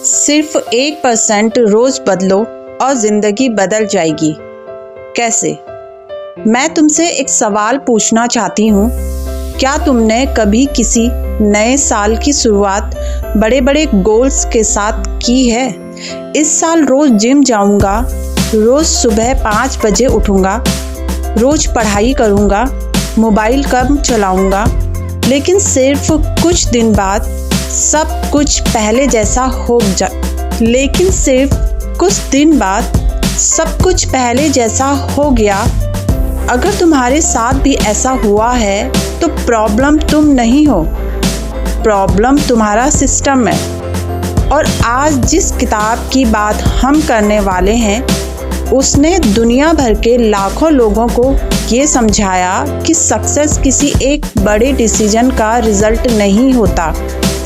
सिर्फ 1% रोज बदलो और जिंदगी बदल जाएगी। कैसे? मैं तुमसे एक सवाल पूछना चाहती हूँ। क्या तुमने कभी किसी नए साल की शुरुआत बड़े बड़े गोल्स के साथ की है? इस साल रोज जिम जाऊँगा, रोज सुबह 5 बजे उठूँगा, रोज पढ़ाई करूँगा, मोबाइल कम चलाऊँगा। लेकिन सिर्फ कुछ दिन बाद सब कुछ पहले जैसा हो गया। अगर तुम्हारे साथ भी ऐसा हुआ है तो प्रॉब्लम तुम नहीं हो, प्रॉब्लम तुम्हारा सिस्टम है। और आज जिस किताब की बात हम करने वाले हैं उसने दुनिया भर के लाखों लोगों को ये समझाया कि सक्सेस किसी एक बड़े डिसीजन का रिजल्ट नहीं होता।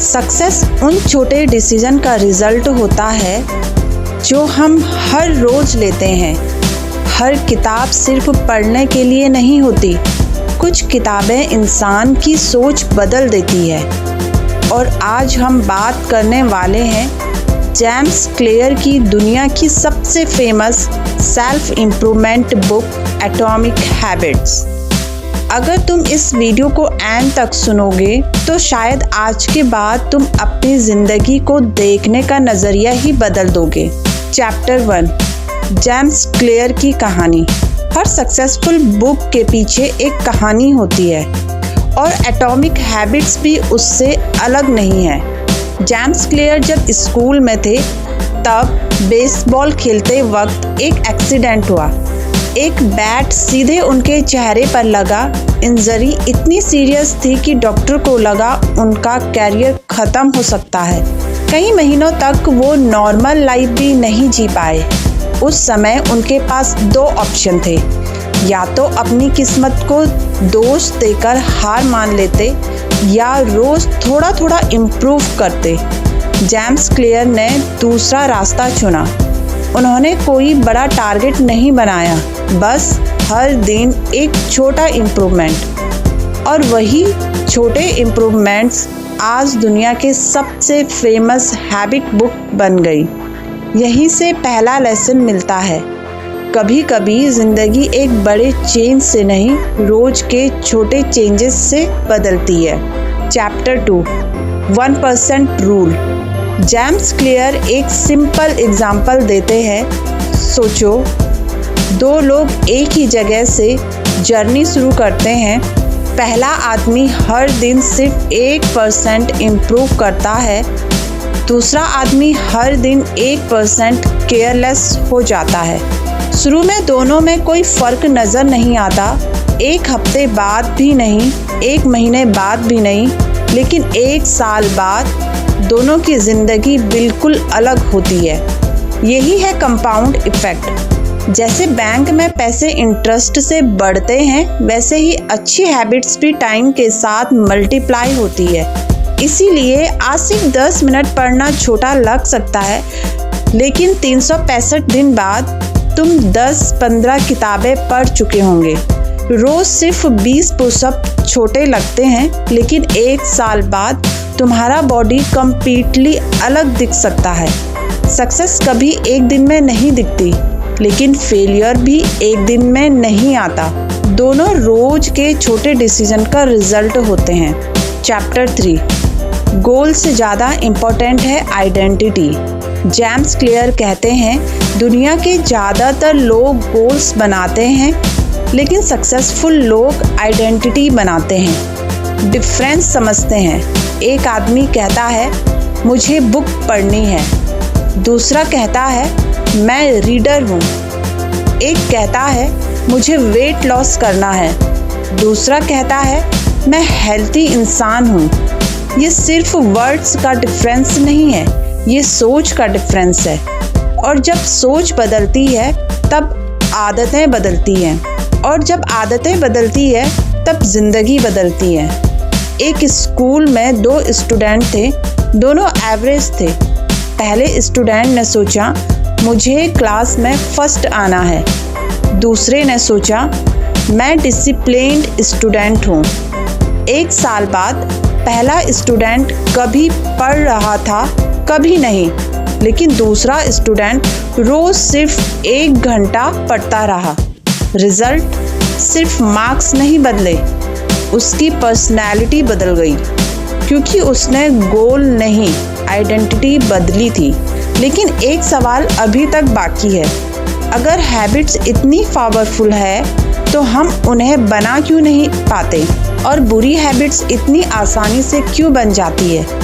सक्सेस उन छोटे डिसीजन का रिजल्ट होता है जो हम हर रोज लेते हैं। हर किताब सिर्फ पढ़ने के लिए नहीं होती, कुछ किताबें इंसान की सोच बदल देती है। और आज हम बात करने वाले हैं जेम्स क्लियर की दुनिया की सबसे famous self improvement book atomic habits. अगर तुम इस वीडियो को एंड तक सुनोगे तो शायद आज के बाद तुम अपनी ज़िंदगी को देखने का नज़रिया ही बदल दोगे। चैप्टर 1, जेम्स क्लियर की कहानी। हर सक्सेसफुल बुक के पीछे एक कहानी होती है और एटॉमिक हैबिट्स भी उससे अलग नहीं है। जेम्स क्लियर जब स्कूल में थे तब बेसबॉल खेलते वक्त एक एक्सीडेंट हुआ। एक बैट सीधे उनके चेहरे पर लगा। इंजरी इतनी सीरियस थी कि डॉक्टर को लगा उनका कैरियर ख़त्म हो सकता है। कई महीनों तक वो नॉर्मल लाइफ भी नहीं जी पाए। उस समय उनके पास 2 ऑप्शन थे, या तो अपनी किस्मत को दोष देकर हार मान लेते या रोज़ थोड़ा थोड़ा इम्प्रूव करते। जेम्स क्लियर ने दूसरा रास्ता चुना। उन्होंने कोई बड़ा टारगेट नहीं बनाया, बस हर दिन एक छोटा इम्प्रूवमेंट। और वही छोटे इम्प्रूवमेंट्स आज दुनिया के सबसे फेमस हैबिट बुक बन गई। यहीं से पहला लेसन मिलता है, कभी कभी ज़िंदगी एक बड़े चेंज से नहीं, रोज के छोटे चेंजेस से बदलती है। Chapter 2, 1% rule. जेम्स क्लियर एक सिंपल एग्जाम्पल देते हैं। सोचो, 2 लोग एक ही जगह से जर्नी शुरू करते हैं। पहला आदमी हर दिन सिर्फ 1% इम्प्रूव करता है, दूसरा आदमी हर दिन 1% केयरलेस हो जाता है। शुरू में दोनों में कोई फ़र्क नज़र नहीं आता, 1 हफ्ते बाद भी नहीं, 1 महीने बाद भी नहीं, लेकिन 1 साल बाद दोनों की ज़िंदगी बिल्कुल अलग होती है। यही है कंपाउंड इफ़ेक्ट। जैसे बैंक में पैसे इंटरेस्ट से बढ़ते हैं, वैसे ही अच्छी हैबिट्स भी टाइम के साथ मल्टीप्लाई होती है। इसीलिए आज सिर्फ 10 मिनट पढ़ना छोटा लग सकता है, लेकिन 365 दिन बाद तुम 10-15 किताबें पढ़ चुके होंगे। रोज़ सिर्फ 20 पुशअप छोटे लगते हैं, लेकिन 1 साल बाद तुम्हारा बॉडी कम्प्लीटली अलग दिख सकता है। सक्सेस कभी एक दिन में नहीं दिखती, लेकिन फेलियर भी एक दिन में नहीं आता। दोनों रोज के छोटे डिसीजन का रिजल्ट होते हैं। चैप्टर 3, गोल से ज़्यादा इम्पोर्टेंट है आइडेंटिटी। जेम्स क्लियर कहते हैं, दुनिया के ज़्यादातर लोग गोल्स बनाते हैं, लेकिन सक्सेसफुल लोग आइडेंटिटी बनाते हैं, डिफरेंस समझते हैं। एक आदमी कहता है मुझे बुक पढ़नी है, दूसरा कहता है मैं रीडर हूँ। एक कहता है मुझे वेट लॉस करना है, दूसरा कहता है मैं हेल्थी इंसान हूँ। ये सिर्फ वर्ड्स का डिफरेंस नहीं है, ये सोच का डिफरेंस है। और जब सोच बदलती है तब आदतें बदलती हैं, और जब आदतें बदलती है तब ज़िंदगी बदलती है। एक स्कूल में 2 स्टूडेंट थे, दोनों एवरेज थे। पहले स्टूडेंट ने सोचा मुझे क्लास में फर्स्ट आना है, दूसरे ने सोचा मैं डिसिप्लिन्ड स्टूडेंट हूँ। 1 साल बाद पहला स्टूडेंट कभी पढ़ रहा था, कभी नहीं, लेकिन दूसरा स्टूडेंट रोज सिर्फ 1 घंटा पढ़ता रहा। रिजल्ट सिर्फ मार्क्स नहीं बदले, उसकी पर्सनैलिटी बदल गई, क्योंकि उसने गोल नहीं आइडेंटिटी बदली थी। लेकिन एक सवाल अभी तक बाकी है, अगर हैबिट्स इतनी पावरफुल है तो हम उन्हें बना क्यों नहीं पाते, और बुरी हैबिट्स इतनी आसानी से क्यों बन जाती है।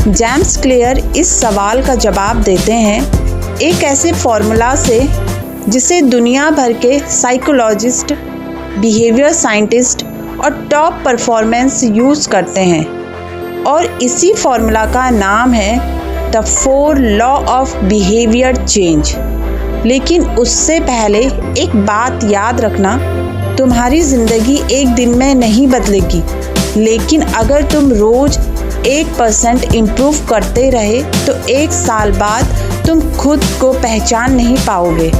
जेम्स क्लियर इस सवाल का जवाब देते हैं एक ऐसे फॉर्मूला से जिसे दुनिया भर के साइकोलॉजिस्ट, बिहेवियर साइंटिस्ट और टॉप परफॉर्मेंस यूज़ करते हैं, और इसी फॉर्मूला का नाम है the 4 law of behaviour change. लेकिन उससे पहले एक बात याद रखना, तुम्हारी ज़िंदगी एक दिन में नहीं बदलेगी, लेकिन अगर तुम रोज़ 1% इम्प्रूव करते रहे तो 1 साल बाद तुम खुद को पहचान नहीं पाओगे।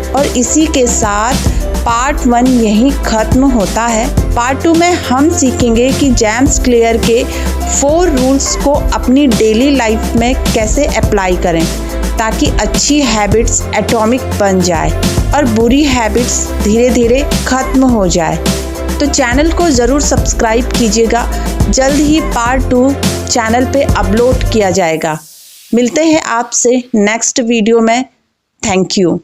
और इसी के साथ पार्ट 1 यहीं ख़त्म होता है। पार्ट 2 में हम सीखेंगे कि जेम्स क्लियर के 4 रूल्स को अपनी डेली लाइफ में कैसे अप्लाई करें ताकि अच्छी हैबिट्स एटॉमिक बन जाए और बुरी हैबिट्स धीरे धीरे ख़त्म हो जाए। तो चैनल को ज़रूर सब्सक्राइब कीजिएगा, जल्द ही पार्ट 2 चैनल पे अपलोड किया जाएगा। मिलते हैं आपसे नेक्स्ट वीडियो में। Thank you.